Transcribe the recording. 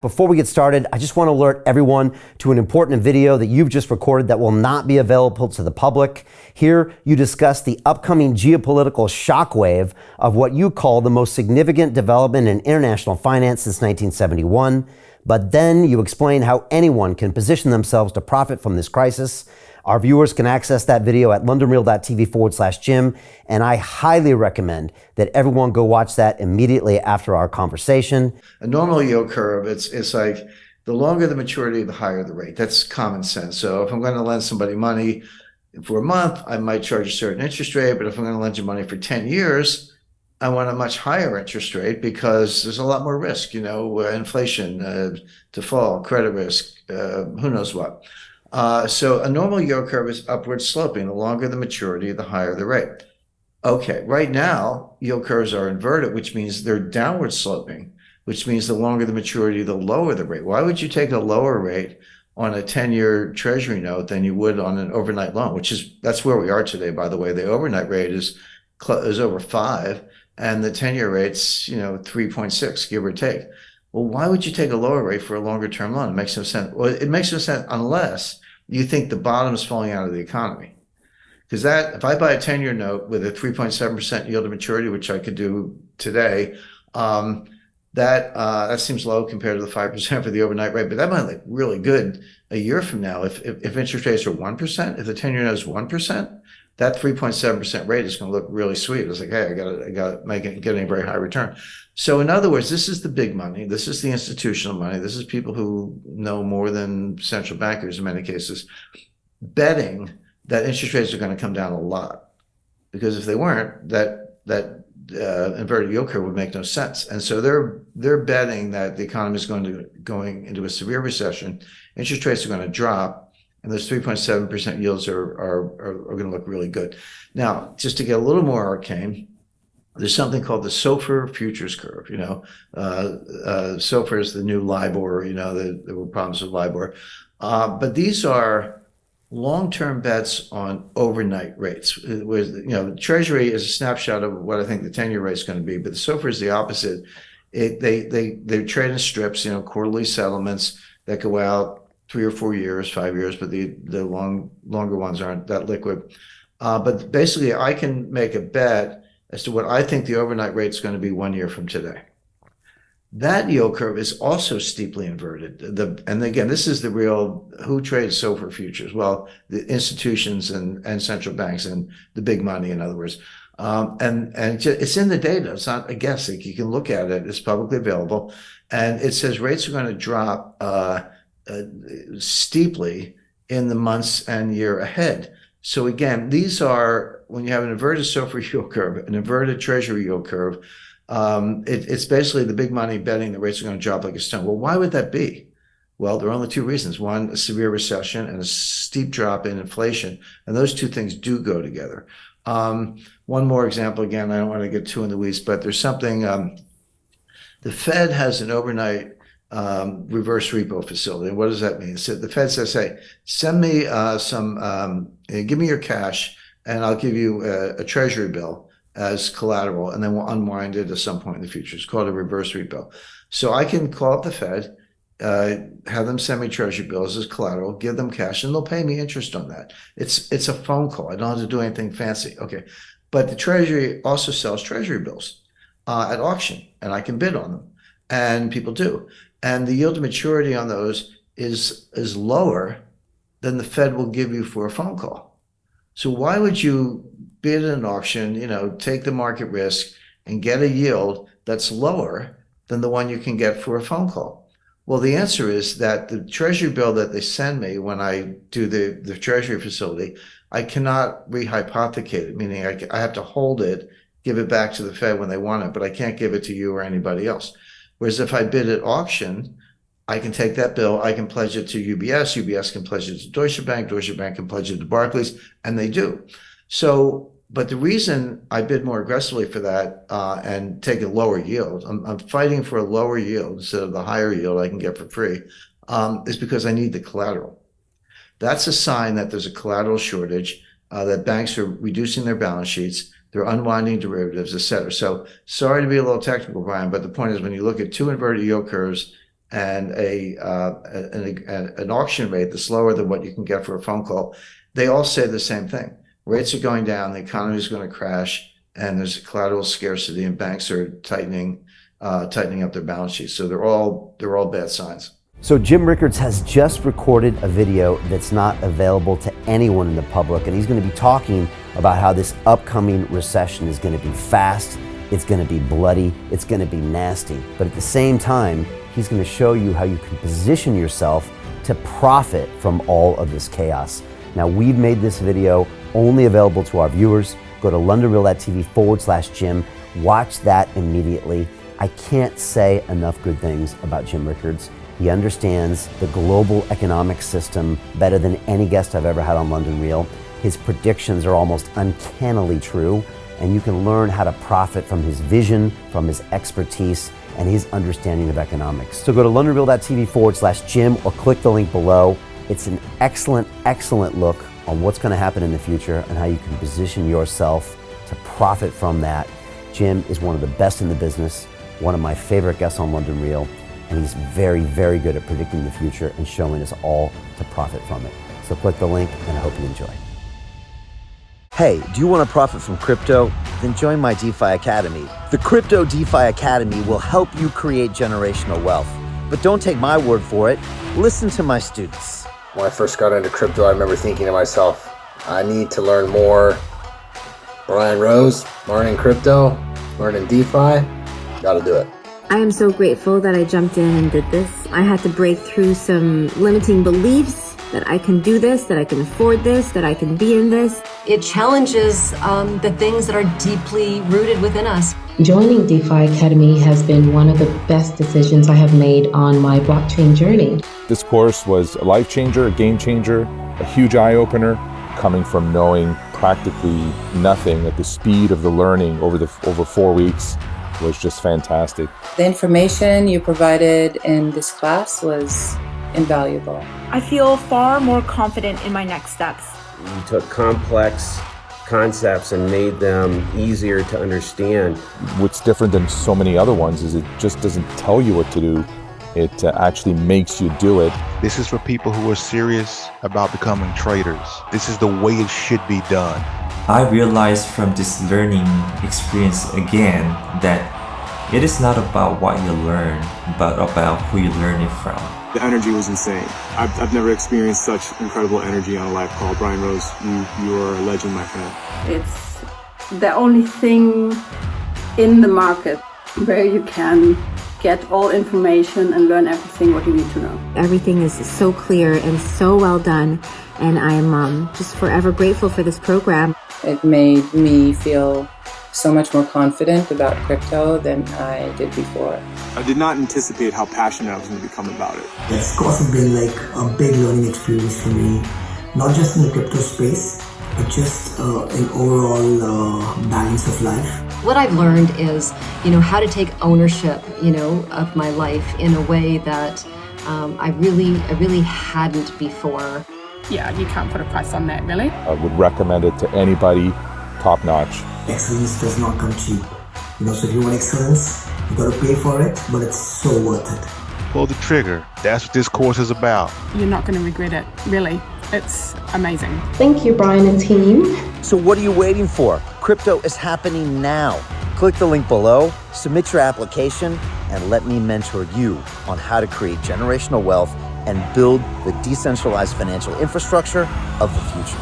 Before we get started, I just want to alert everyone to an important video that you've just recorded that will not be available to the public. Here, you discuss the upcoming geopolitical shockwave of what you call the most significant development in international finance since 1971. But then you explain how anyone can position themselves to profit from this crisis. Our viewers can access that video at londonreal.tv/Jim, and I highly recommend that everyone go watch that immediately after our conversation. A normal yield curve, it's like the longer the maturity, the higher the rate. That's common sense. So if I'm going to lend somebody money for a month, I might charge a certain interest rate, but if I'm going to lend you money for 10 years, I want a much higher interest rate because there's a lot more risk, inflation, default, credit risk, who knows what. So a normal yield curve is upward sloping. The longer the maturity, the higher the rate. Okay, right now, yield curves are inverted, which means they're downward sloping, which means the longer the maturity, the lower the rate. Why would you take a lower rate on a 10-year treasury note than you would on an overnight loan, that's where we are today, by the way. The overnight rate is over 5, and the 10-year rate's 3.6, give or take. Well, why would you take a lower rate for a longer term loan? It makes no sense. Well, it makes no sense unless you think the bottom is falling out of the economy. Because if I buy a 10-year note with a 3.7% yield to maturity, which I could do today, that seems low compared to the 5% for the overnight rate, but that might look really good a year from now. If interest rates are 1%, if the 10-year note is 1%, that 3.7% rate is going to look really sweet. It's like, hey, I got to get a very high return. So in other words, this is the big money. This is the institutional money. This is people who know more than central bankers in many cases, betting that interest rates are going to come down a lot. Because if they weren't, that inverted yield curve would make no sense. And so they're betting that the economy is going into a severe recession. Interest rates are going to drop. And those 3.7% yields are going to look really good. Now, just to get a little more arcane, there's something called the SOFR futures curve. SOFR is the new LIBOR. There were problems with LIBOR. But these are long-term bets on overnight rates. The Treasury is a snapshot of what I think the 10-year rate is going to be, but the SOFR is the opposite. They trade in strips, quarterly settlements that go out 3 or 4 years, 5 years, but the longer ones aren't that liquid. But basically, I can make a bet as to what I think the overnight rate is going to be 1 year from today. That yield curve is also steeply inverted. And again, this is the real, who trades SOFR futures? Well, the institutions and central banks and the big money, in other words. And it's in the data. It's not a guess. You can look at it. It's publicly available. And it says rates are going to drop steeply in the months and year ahead. So again, these are, when you have an inverted SOFR yield curve, an inverted Treasury yield curve, it's basically the big money betting the rates are going to drop like a stone. Well, why would that be? Well, there are only two reasons. One, a severe recession and a steep drop in inflation. And those two things do go together. One more example, again, I don't want to get too in the weeds, but there's something, the Fed has an overnight reverse repo facility. And what does that mean? So the Fed says, hey, send me give me your cash and I'll give you a treasury bill as collateral, and then we'll unwind it at some point in the future. It's called a reverse repo. So I can call up the Fed, have them send me treasury bills as collateral, give them cash, and they'll pay me interest on that. It's a phone call. I don't have to do anything fancy. Okay. But the Treasury also sells treasury bills at auction, and I can bid on them. And people do. And the yield to maturity on those is lower than the Fed will give you for a phone call. So why would you bid an auction, take the market risk and get a yield that's lower than the one you can get for a phone call? Well, the answer is that the treasury bill that they send me when I do the treasury facility, I cannot rehypothecate it, meaning I have to hold it, give it back to the Fed when they want it, but I can't give it to you or anybody else. Whereas if I bid at auction, I can take that bill, I can pledge it to UBS, UBS can pledge it to Deutsche Bank can pledge it to Barclays, and they do. So, but the reason I bid more aggressively for that and take a lower yield, I'm fighting for a lower yield instead of the higher yield I can get for free, is because I need the collateral. That's a sign that there's a collateral shortage, that banks are reducing their balance sheets, they're unwinding derivatives, et cetera. So sorry to be a little technical, Brian, but the point is when you look at two inverted yield curves and an auction rate that's lower than what you can get for a phone call, they all say the same thing. Rates are going down, the economy is going to crash, and there's collateral scarcity, and banks are tightening up their balance sheets. So they're all bad signs. So Jim Rickards has just recorded a video that's not available to anyone in the public, and he's going to be talking about how this upcoming recession is going to be fast, it's going to be bloody, it's going to be nasty. But at the same time, he's going to show you how you can position yourself to profit from all of this chaos. Now, we've made this video only available to our viewers. Go to londonreal.tv/Jim. Watch that immediately. I can't say enough good things about Jim Rickards. He understands the global economic system better than any guest I've ever had on London Real. His predictions are almost uncannily true, and you can learn how to profit from his vision, from his expertise, and his understanding of economics. So go to londonreal.tv/Jim or click the link below. It's an excellent, excellent look on what's going to happen in the future and how you can position yourself to profit from that. Jim is one of the best in the business, one of my favorite guests on London Real, and he's very, very good at predicting the future and showing us all to profit from it. So click the link, and I hope you enjoy. Hey, do you want to profit from crypto? Then join my DeFi Academy. The Crypto DeFi Academy will help you create generational wealth. But don't take my word for it. Listen to my students. When I first got into crypto, I remember thinking to myself, I need to learn more. Brian Rose, learning crypto, learning DeFi, gotta do it. I am so grateful that I jumped in and did this. I had to break through some limiting beliefs that I can do this, that I can afford this, that I can be in this. It challenges the things that are deeply rooted within us. Joining DeFi Academy has been one of the best decisions I have made on my blockchain journey. This course was a life changer, a game changer, a huge eye-opener, coming from knowing practically nothing at the speed of the learning over 4 weeks was just fantastic. The information you provided in this class was invaluable. I feel far more confident in my next steps. You took complex concepts and made them easier to understand. What's different than so many other ones is it just doesn't tell you what to do. It actually makes you do it. This is for people who are serious about becoming traders. This is the way it should be done. I realized from this learning experience again that it is not about what you learn, but about who you learn it from. The energy was insane. I've never experienced such incredible energy on a live call. Brian Rose, you are a legend, my friend. It's the only thing in the market where you can get all information and learn everything what you need to know. Everything is so clear and so well done, and I'm just forever grateful for this program. It made me feel so much more confident about crypto than I did before. I did not anticipate how passionate I was going to become about it. It's also been like a big learning experience for me, not just in the crypto space, but just in overall balance of life. What I've learned is, how to take ownership, of my life in a way that I really hadn't before. Yeah, you can't put a price on that, really. I would recommend it to anybody, top notch. Excellence does not come cheap. So if you want excellence, you got to pay for it, but it's so worth it. Pull the trigger. That's what this course is about. You're not going to regret it, really. It's amazing. Thank you, Brian and team. So what are you waiting for? Crypto is happening now. Click the link below, submit your application, and let me mentor you on how to create generational wealth and build the decentralized financial infrastructure of the future.